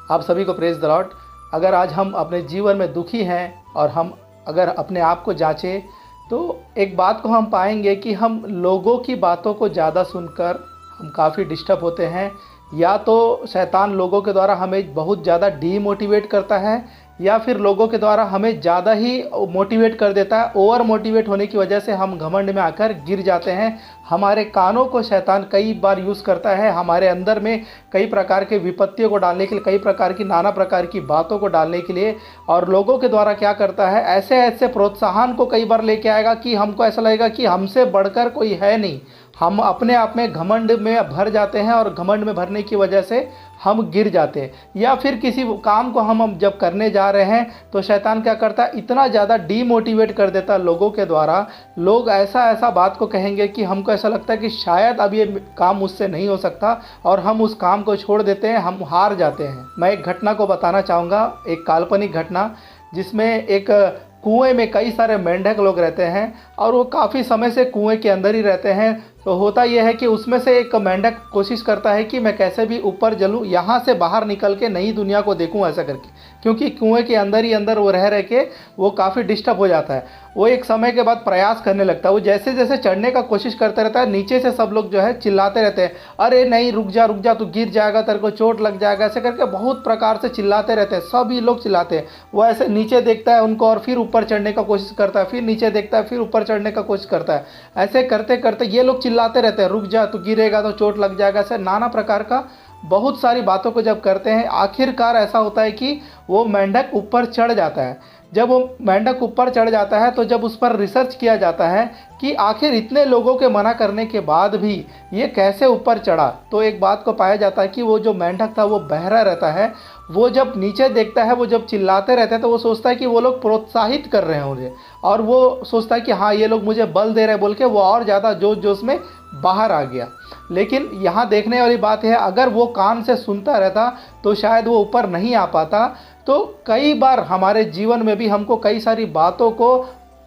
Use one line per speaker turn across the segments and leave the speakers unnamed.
आप सभी को प्रेज़ द लॉर्ड। अगर आज हम अपने जीवन में दुखी हैं और हम अगर अपने आप को जांचें तो एक बात को हम पाएंगे कि हम लोगों की बातों को ज़्यादा सुनकर हम काफ़ी डिस्टर्ब होते हैं। या तो शैतान लोगों के द्वारा हमें बहुत ज़्यादा डीमोटिवेट करता है या फिर लोगों के द्वारा हमें ज़्यादा ही मोटिवेट कर देता है। ओवर मोटिवेट होने की वजह से हम घमंड में आकर गिर जाते हैं। हमारे कानों को शैतान कई बार यूज़ करता है हमारे अंदर में कई प्रकार के विपत्तियों को डालने के लिए, कई प्रकार की नाना प्रकार की बातों को डालने के लिए। और लोगों के द्वारा क्या करता है, ऐसे ऐसे प्रोत्साहन को कई बार लेके आएगा कि हमको ऐसा लगेगा कि हमसे बढ़कर कोई है नहीं। हम अपने आप में घमंड में भर जाते हैं और घमंड में भरने की वजह से हम गिर जाते हैं। या फिर किसी काम को हम जब करने जा रहे हैं तो शैतान क्या करता है, इतना ज़्यादा डीमोटिवेट कर देता है लोगों के द्वारा। लोग ऐसा ऐसा बात को कहेंगे कि हमको ऐसा लगता है कि शायद अब ये काम मुझसे नहीं हो सकता और हम उस काम को छोड़ देते हैं, हम हार जाते हैं। मैं एक घटना को बताना चाहूँगा, एक काल्पनिक घटना, जिसमें एक कुएं में कई सारे मेंढक लोग रहते हैं और वो काफ़ी समय से कुएं के अंदर ही रहते हैं। तो होता यह है कि उसमें से एक मेंढक कोशिश करता है कि मैं कैसे भी ऊपर चलूँ, यहाँ से बाहर निकल के नई दुनिया को देखूँ ऐसा करके, क्योंकि कुएं के अंदर ही अंदर वो रह के वो काफ़ी डिस्टर्ब हो जाता है। वो एक समय के बाद प्रयास करने लगता है। वो जैसे जैसे चढ़ने का कोशिश करता रहता है, नीचे से सब लोग जो है चिल्लाते रहते हैं, अरे नहीं रुक जा तू गिर जाएगा, तेरे को चोट लग जाएगा, ऐसे करके बहुत प्रकार से चिल्लाते रहते हैं। सभी लोग चिल्लाते हैं। वो ऐसे नीचे देखता है उनको और फिर ऊपर चढ़ने का कोशिश करता है, फिर नीचे देखता है, फिर ऊपर चढ़ने का कोशिश करता है। ऐसे करते करते ये लोग चिल्लाते रहते हैं, रुक जा तू गिरेगा तो चोट लग जाएगा, ऐसे नाना प्रकार का बहुत सारी बातों को जब करते हैं, आखिरकार ऐसा होता है कि वो मेंढक ऊपर चढ़ जाता है। जब वो मेंढक ऊपर चढ़ जाता है तो जब उस पर रिसर्च किया जाता है कि आखिर इतने लोगों के मना करने के बाद भी ये कैसे ऊपर चढ़ा, तो एक बात को पाया जाता है कि वो जो मेंढक था वो बहरा रहता है। वो जब नीचे देखता है, वो जब चिल्लाते रहते हैं तो वो सोचता है कि वो लोग प्रोत्साहित कर रहे हैं मुझे, और वो सोचता है कि हाँ ये लोग मुझे बल दे रहे हैं बोल के वो और ज़्यादा जोश जोश में बाहर आ गया। लेकिन यहाँ देखने वाली बात है, अगर वो कान से सुनता रहता तो शायद वो ऊपर नहीं आ पाता। तो कई बार हमारे जीवन में भी हमको कई सारी बातों को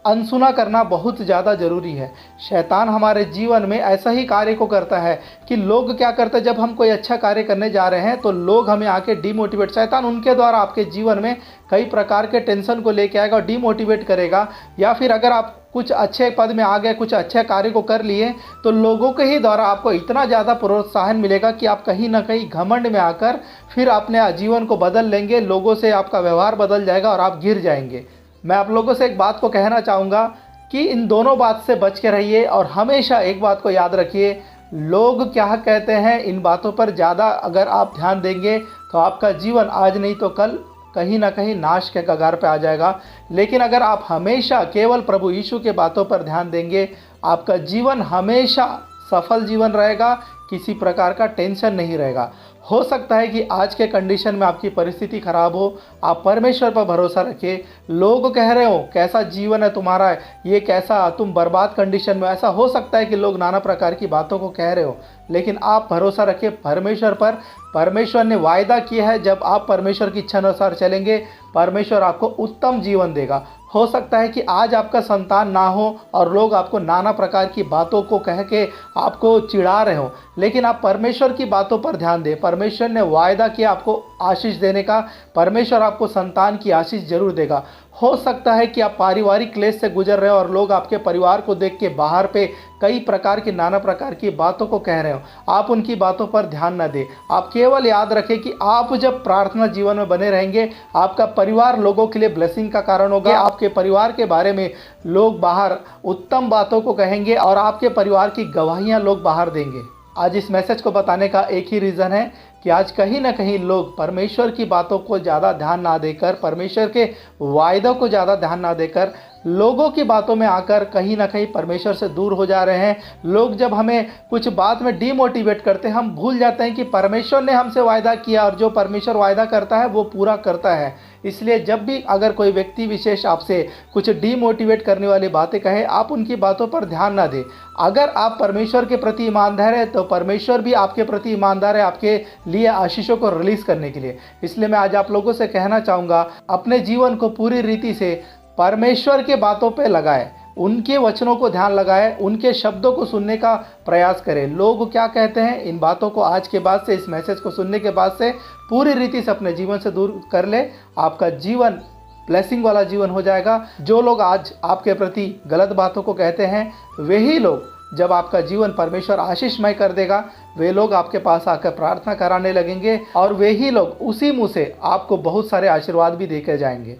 अनसुना करना बहुत ज़्यादा ज़रूरी है। शैतान हमारे जीवन में ऐसा ही कार्य को करता है कि लोग क्या करते हैं, जब हम कोई अच्छा कार्य करने जा रहे हैं तो लोग हमें आके डीमोटिवेट, शैतान उनके द्वारा आपके जीवन में कई प्रकार के टेंशन को लेके आएगा और डीमोटिवेट करेगा। या फिर अगर आप कुछ अच्छे पद में आ गए, कुछ अच्छे कार्य को कर लिए, तो लोगों के ही द्वारा आपको इतना ज़्यादा प्रोत्साहन मिलेगा कि आप कहीं ना कहीं घमंड में आकर फिर अपने जीवन को बदल लेंगे, लोगों से आपका व्यवहार बदल जाएगा और आप गिर जाएंगे। मैं आप लोगों से एक बात को कहना चाहूँगा कि इन दोनों बात से बच के रहिए और हमेशा एक बात को याद रखिए, लोग क्या कहते हैं इन बातों पर ज़्यादा अगर आप ध्यान देंगे तो आपका जीवन आज नहीं तो कल कहीं ना कहीं नाश के कगार पे आ जाएगा। लेकिन अगर आप हमेशा केवल प्रभु यीशु के बातों पर ध्यान देंगे, आपका जीवन हमेशा सफल जीवन रहेगा, किसी प्रकार का टेंशन नहीं रहेगा। हो सकता है कि आज के कंडीशन में आपकी परिस्थिति खराब हो, आप परमेश्वर पर भरोसा रखिए। लोग कह रहे हो कैसा जीवन है तुम्हारा, ये कैसा तुम बर्बाद कंडीशन में, ऐसा हो सकता है कि लोग नाना प्रकार की बातों को कह रहे हो, लेकिन आप भरोसा रखिए परमेश्वर पर। परमेश्वर ने वायदा किया है, जब आप परमेश्वर की इच्छा अनुसार चलेंगे परमेश्वर आपको उत्तम जीवन देगा। हो सकता है कि आज आपका संतान ना हो और लोग आपको नाना प्रकार की बातों को कह के आपको चिढ़ा रहे हो, लेकिन आप परमेश्वर की बातों पर ध्यान दें। परमेश्वर ने वायदा किया आपको आशीष देने का, परमेश्वर आपको संतान की आशीष जरूर देगा। हो सकता है कि आप पारिवारिक क्लेश से गुजर रहे हो और लोग आपके परिवार को देख के बाहर पे कई प्रकार की नाना प्रकार की बातों को कह रहे हो, आप उनकी बातों पर ध्यान न दें। आप केवल याद रखें कि आप जब प्रार्थना जीवन में बने रहेंगे, आपका परिवार लोगों के लिए ब्लेसिंग का कारण होगा। आपके परिवार के बारे में लोग बाहर उत्तम बातों को कहेंगे और आपके परिवार की गवाहियाँ लोग बाहर देंगे। आज इस मैसेज को बताने का एक ही रीज़न है कि आज कहीं ना कहीं लोग परमेश्वर की बातों को ज़्यादा ध्यान ना देकर, परमेश्वर के वायदों को ज़्यादा ध्यान ना देकर लोगों की बातों में आकर कहीं ना कहीं परमेश्वर से दूर हो जा रहे हैं। लोग जब हमें कुछ बात में डीमोटिवेट करते हैं, हम भूल जाते हैं कि परमेश्वर ने हमसे वायदा किया और जो परमेश्वर वायदा करता है वो पूरा करता है। इसलिए जब भी अगर कोई व्यक्ति विशेष आपसे कुछ डीमोटिवेट करने वाली बातें कहे, आप उनकी बातों पर ध्यान ना दें। अगर आप परमेश्वर के प्रति ईमानदार है तो परमेश्वर भी आपके प्रति ईमानदार है आपके लिए आशीषों को रिलीज़ करने के लिए। इसलिए मैं आज आप लोगों से कहना चाहूँगा, अपने जीवन को पूरी रीति से परमेश्वर के बातों पे लगाएं। उनके वचनों को ध्यान लगाएं, उनके शब्दों को सुनने का प्रयास करें। लोग क्या कहते हैं, इन बातों को आज के बाद से, इस मैसेज को सुनने के बाद से पूरी रीति से अपने जीवन से दूर कर ले। आपका जीवन ब्लेसिंग वाला जीवन हो जाएगा। जो लोग आज आपके प्रति गलत बातों को कहते हैं, वही लोग जब आपका जीवन परमेश्वर आशीषमय कर देगा, वे लोग आपके पास आकर प्रार्थना कराने लगेंगे और वे ही लोग उसी मुंह से आपको बहुत सारे आशीर्वाद भी देकर जाएंगे।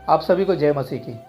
आप सभी को जय मसीह की।